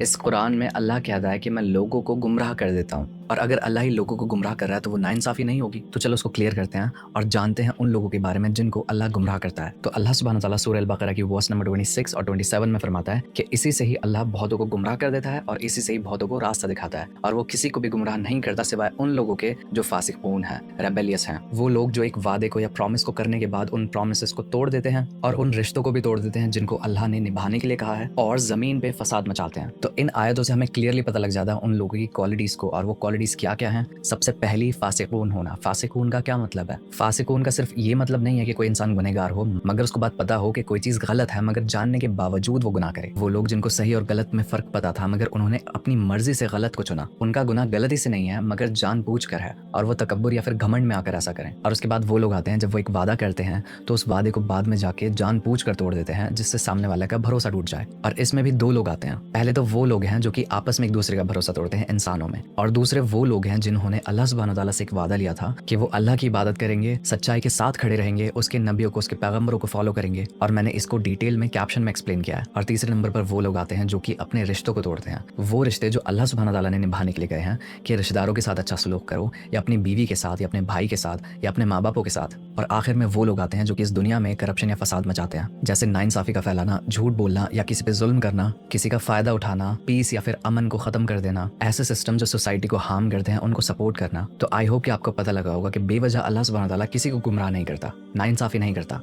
اس قرآن میں اللہ کہتا ہے کہ میں لوگوں کو گمراہ کر دیتا ہوں، اور اگر اللہ ہی لوگوں کو گمراہ کر رہا ہے تو وہ ناانصافی نہیں ہوگی؟ تو چلو اس کو کلیئر کرتے ہیں اور جانتے ہیں ان لوگوں کے بارے میں جن کو اللہ گمراہ کرتا ہے۔ تو اللہ سبحانہ تعالیٰ سورہ البقرہ کی ورس نمبر 26 اور 27 میں فرماتا ہے کہ اسی سے ہی اللہ بہتوں کو گمراہ کر دیتا ہے اور اسی سے ہی بہتوں کو راستہ دکھاتا ہے، اور وہ کسی کو بھی گمراہ نہیں کرتا سوائے ان لوگوں کے جو فاسقون ہیں، ریبیلیس ہیں، وہ لوگ جو ایک وعدے کو یا پرومس کو کرنے کے بعد ان پرومسز کو توڑ دیتے ہیں اور ان رشتوں کو بھی توڑ دیتے ہیں جن کو اللہ نے نبھانے کے لیے کہا ہے، اور زمین پہ فساد مچاتے ہیں۔ تو ان آیتوں سے ہمیں کلیئرلی پتہ لگ جاتا ہے ان لوگوں کی کوالٹیز کو، اور وہ کوالٹیز کیا کیا ہیں۔ سب سے پہلی فاسقون ہونا۔ فاسقون کا کیا مطلب ہے؟ فاسقون کا صرف یہ مطلب نہیں ہے کہ کوئی انسان گنہگار ہو مگر اس کو بات پتہ ہو کہ کوئی چیز غلط ہے مگر جاننے کے باوجود وہ گناہ کرے۔ وہ لوگ جن کو صحیح اور غلط میں فرق پتہ تھا مگر انہوں نے اپنی مرضی سے غلط کو چنا، ان کا گناہ غلطی سے نہیں ہے مگر جان بوجھ کر ہے، اور وہ تکبر یا پھر گھمنڈ میں آ کر ایسا کریں۔ اور اس کے بعد وہ لوگ آتے ہیں جب وہ ایک وعدہ کرتے ہیں تو اس وعدے کو بعد میں جا کے جان بوجھ کر توڑ دیتے ہیں جس سے سامنے والے کا بھروسہ ٹوٹ جائے۔ اور اس میں بھی دو لوگ آتے ہیں۔ پہلے تو وہ لوگ ہیں جو کہ آپس میں ایک دوسرے کا بھروسہ توڑتے ہیں انسانوں میں، اور دوسرے وہ لوگ ہیں جنہوں نے اللہ سبحانہ تعالیٰ سے ایک وعدہ لیا تھا کہ وہ اللہ کی عبادت کریں گے، سچائی کے ساتھ کھڑے رہیں گے، اس کے نبیوں کو، اس کے پیغمبروں کو فالو کریں گے، اور میں نے اس کو ڈیٹیل میں کیپشن میں ایکسپلین کیا ہے۔ اور تیسرے نمبر پر وہ لوگ آتے ہیں جو کہ اپنے رشتوں کو توڑتے ہیں، وہ رشتے جو اللہ سبحانہ تعالیٰ نے نبھانے کے لیے کہے ہیں کہ رشتہ داروں کے ساتھ اچھا سلوک کرو، یا اپنی بیوی کے ساتھ، یا اپنے بھائی کے ساتھ، یا اپنے ماں باپوں کے ساتھ۔ اور آخر میں وہ لوگ آتے ہیں جو کہ اس دنیا میں کرپشن یا فساد مچاتے ہیں، جیسے ناانصافی کا پھیلانا، جھوٹ بولنا، یا کسی پہ ظلم کرنا، کسی کا فائدہ اٹھانا، پیس یا پھر امن کو ختم کر دینا، ایسے سسٹم جو سوسائٹی کو ہارم کرتے ہیں ان کو سپورٹ کرنا۔ تو آئی ہوپ کہ آپ کو پتہ لگا ہوگا کہ بے وجہ اللہ سبحانہ تعالیٰ کسی کو گمراہ نہیں کرتا، ناانصافی نہیں کرتا۔